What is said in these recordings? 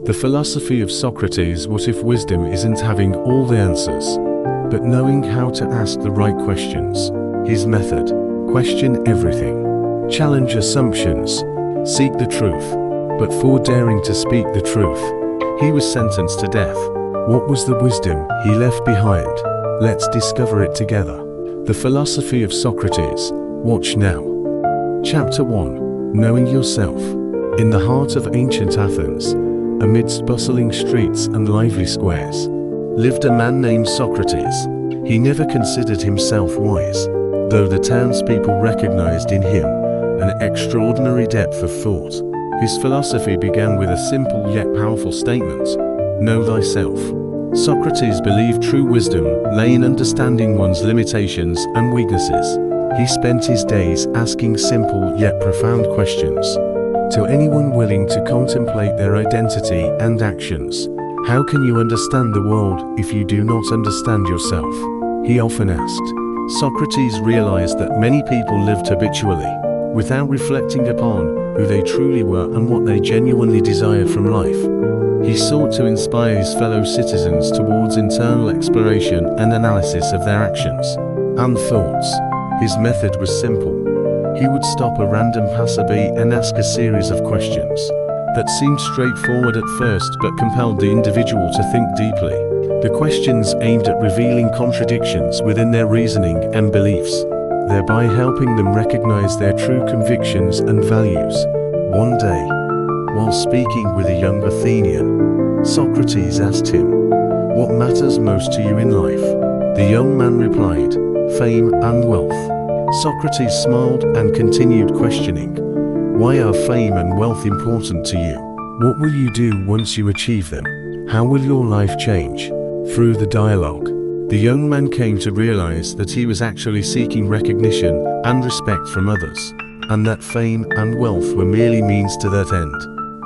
The philosophy of Socrates: what if wisdom isn't having all the answers, but knowing how to ask the right questions? His method: question everything. Challenge assumptions. Seek the truth. But for daring to speak the truth, he was sentenced to death. What was the wisdom he left behind? Let's discover it together. The philosophy of Socrates. Watch now. Chapter 1. Knowing yourself. In the heart of ancient Athens, amidst bustling streets and lively squares, lived a man named Socrates. He never considered himself wise, though the townspeople recognized in him an extraordinary depth of thought. His philosophy began with a simple yet powerful statement: know thyself. Socrates believed true wisdom lay in understanding one's limitations and weaknesses. He spent his days asking simple yet profound questions to anyone willing to contemplate their identity and actions. How can you understand the world if you do not understand yourself? He often asked. Socrates realized that many people lived habitually, without reflecting upon who they truly were and what they genuinely desired from life. He sought to inspire his fellow citizens towards internal exploration and analysis of their actions and thoughts. His method was simple. He would stop a random passerby and ask a series of questions that seemed straightforward at first but compelled the individual to think deeply. The questions aimed at revealing contradictions within their reasoning and beliefs, thereby helping them recognize their true convictions and values. One day, while speaking with a young Athenian, Socrates asked him, "What matters most to you in life?" The young man replied, "Fame and wealth." Socrates smiled and continued questioning, "Why are fame and wealth important to you? What will you do once you achieve them? How will your life change?" Through the dialogue, the young man came to realize that he was actually seeking recognition and respect from others, and that fame and wealth were merely means to that end.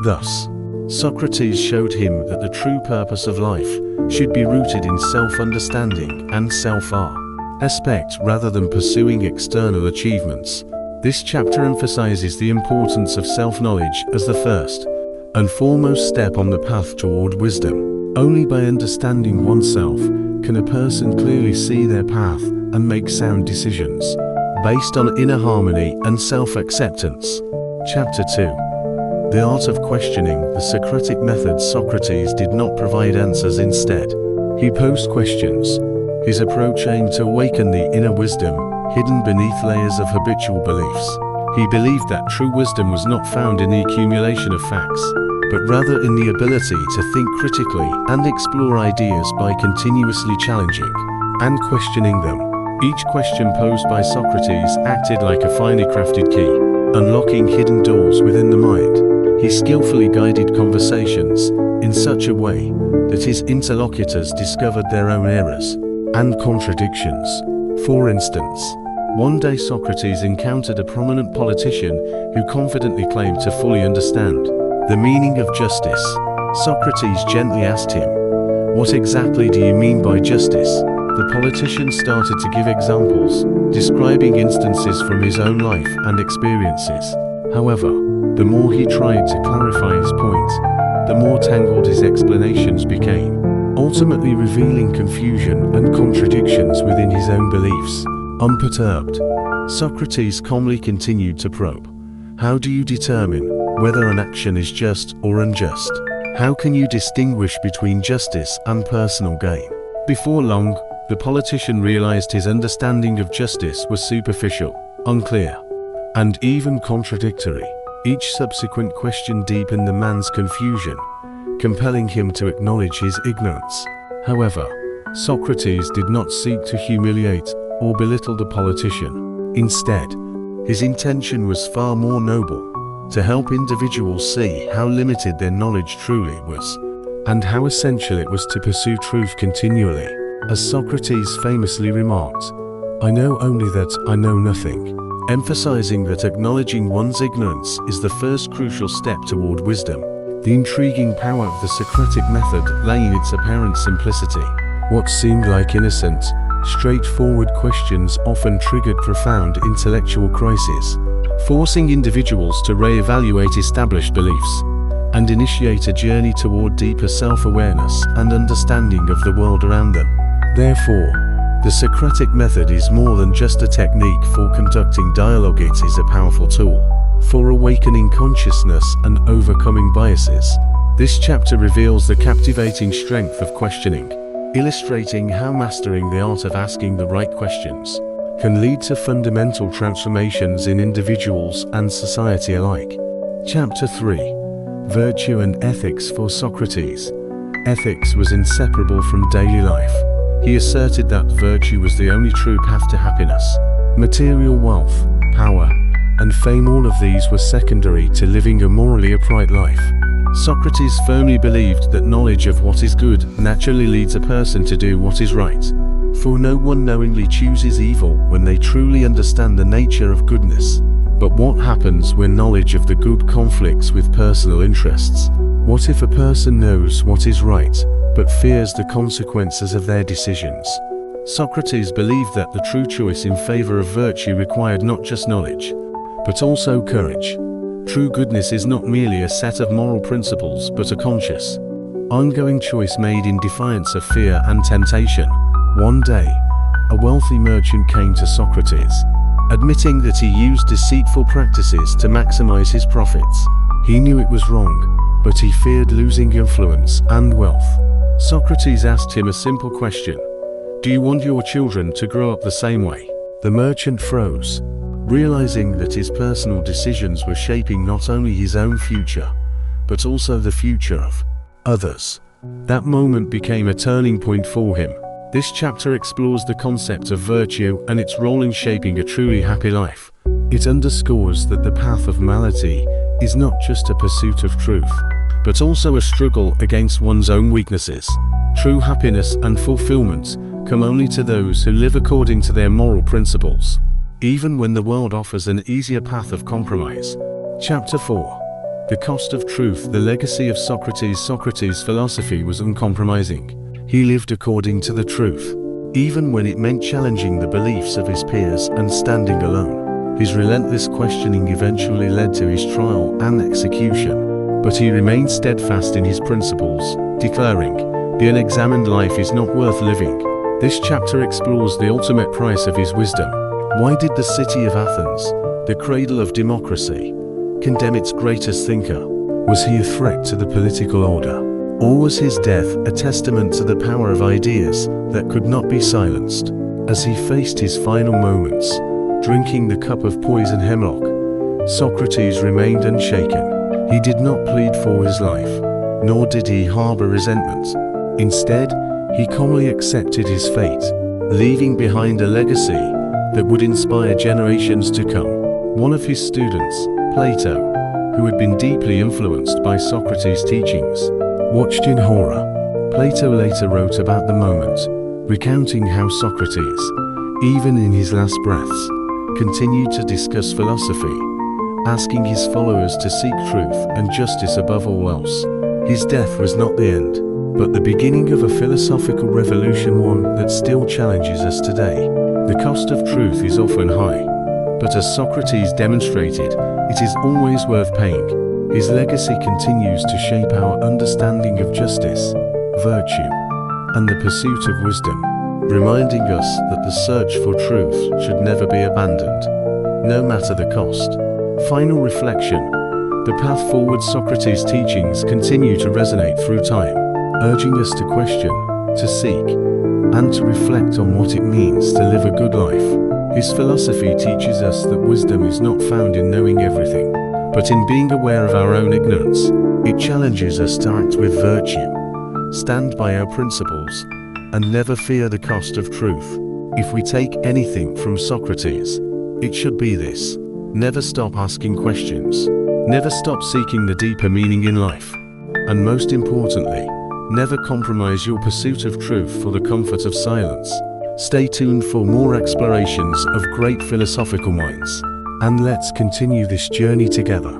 Thus, Socrates showed him that the true purpose of life should be rooted in self-understanding and self-respect rather than pursuing external achievements. This chapter emphasizes the importance of self-knowledge as the first and foremost step on the path toward wisdom. Only by understanding oneself can a person clearly see their path and make sound decisions based on inner harmony and self-acceptance. Chapter 2. The art of questioning. The Socratic Method. Socrates did not provide answers. Instead, he posed questions. His approach aimed to awaken the inner wisdom hidden beneath layers of habitual beliefs. He believed that true wisdom was not found in the accumulation of facts, but rather in the ability to think critically and explore ideas by continuously challenging and questioning them. Each question posed by Socrates acted like a finely crafted key, unlocking hidden doors within the mind. He skillfully guided conversations in such a way that his interlocutors discovered their own errors and contradictions. For instance, one day Socrates encountered a prominent politician who confidently claimed to fully understand the meaning of justice. Socrates gently asked him, "What exactly do you mean by justice?" The politician started to give examples, describing instances from his own life and experiences. However, the more he tried to clarify his point, the more tangled his explanations became, ultimately revealing confusion and contradictions within his own beliefs. Unperturbed, Socrates calmly continued to probe. How do you determine whether an action is just or unjust? How can you distinguish between justice and personal gain? Before long, the politician realized his understanding of justice was superficial, unclear, and even contradictory. Each subsequent question deepened the man's confusion, compelling him to acknowledge his ignorance. However, Socrates did not seek to humiliate or belittle the politician. Instead, his intention was far more noble: to help individuals see how limited their knowledge truly was, and how essential it was to pursue truth continually. As Socrates famously remarked, "I know only that I know nothing," emphasizing that acknowledging one's ignorance is the first crucial step toward wisdom. The intriguing power of the Socratic Method lay in its apparent simplicity. What seemed like innocent, straightforward questions often triggered profound intellectual crises, forcing individuals to re-evaluate established beliefs and initiate a journey toward deeper self-awareness and understanding of the world around them. Therefore, the Socratic method is more than just a technique for conducting dialogue. It is a powerful tool for awakening consciousness and overcoming biases. This chapter reveals the captivating strength of questioning, illustrating how mastering the art of asking the right questions can lead to fundamental transformations in individuals and society alike. Chapter 3: Virtue and Ethics for Socrates. Ethics was inseparable from daily life. He asserted that virtue was the only true path to happiness. Material wealth, power, and fame, all of these were secondary to living a morally upright life. Socrates firmly believed that knowledge of what is good naturally leads a person to do what is right. For no one knowingly chooses evil when they truly understand the nature of goodness. But what happens when knowledge of the good conflicts with personal interests? What if a person knows what is right, but fears the consequences of their decisions? Socrates believed that the true choice in favor of virtue required not just knowledge, but also courage. True goodness is not merely a set of moral principles, but a conscious, ongoing choice made in defiance of fear and temptation. One day, a wealthy merchant came to Socrates, admitting that he used deceitful practices to maximize his profits. He knew it was wrong, but he feared losing influence and wealth. Socrates asked him a simple question: "Do you want your children to grow up the same way?" The merchant froze, realizing that his personal decisions were shaping not only his own future, but also the future of others. That moment became a turning point for him. This chapter explores the concept of virtue and its role in shaping a truly happy life. It underscores that the path of morality is not just a pursuit of truth, but also a struggle against one's own weaknesses. True happiness and fulfillment come only to those who live according to their moral principles, even when the world offers an easier path of compromise. Chapter 4: The Cost of Truth. The legacy of Socrates. Socrates' philosophy was uncompromising. He lived according to the truth, even when it meant challenging the beliefs of his peers and standing alone. His relentless questioning eventually led to his trial and execution, but he remained steadfast in his principles, declaring, "The unexamined life is not worth living." This chapter explores the ultimate price of his wisdom. Why did the city of Athens, the cradle of democracy, condemn its greatest thinker? Was he a threat to the political order? Or was his death a testament to the power of ideas that could not be silenced? As he faced his final moments, drinking the cup of poison hemlock, Socrates remained unshaken. He did not plead for his life, nor did he harbor resentment. Instead, he calmly accepted his fate, leaving behind a legacy that would inspire generations to come. One of his students, Plato, who had been deeply influenced by Socrates' teachings, watched in horror. Plato later wrote about the moment, recounting how Socrates, even in his last breaths, continued to discuss philosophy, asking his followers to seek truth and justice above all else. His death was not the end, but the beginning of a philosophical revolution, one that still challenges us today. The cost of truth is often high, but as Socrates demonstrated, it is always worth paying. His legacy continues to shape our understanding of justice, virtue, and the pursuit of wisdom, reminding us that the search for truth should never be abandoned, no matter the cost. Final reflection: the path forward. Socrates' teachings continue to resonate through time, urging us to question, to seek, and to reflect on what it means to live a good life. His philosophy teaches us that wisdom is not found in knowing everything, but in being aware of our own ignorance. It challenges us to act with virtue, stand by our principles, and never fear the cost of truth. If we take anything from Socrates, it should be this: never stop asking questions, never stop seeking the deeper meaning in life, and most importantly, never compromise your pursuit of truth for the comfort of silence. Stay tuned for more explorations of great philosophical minds, and let's continue this journey together.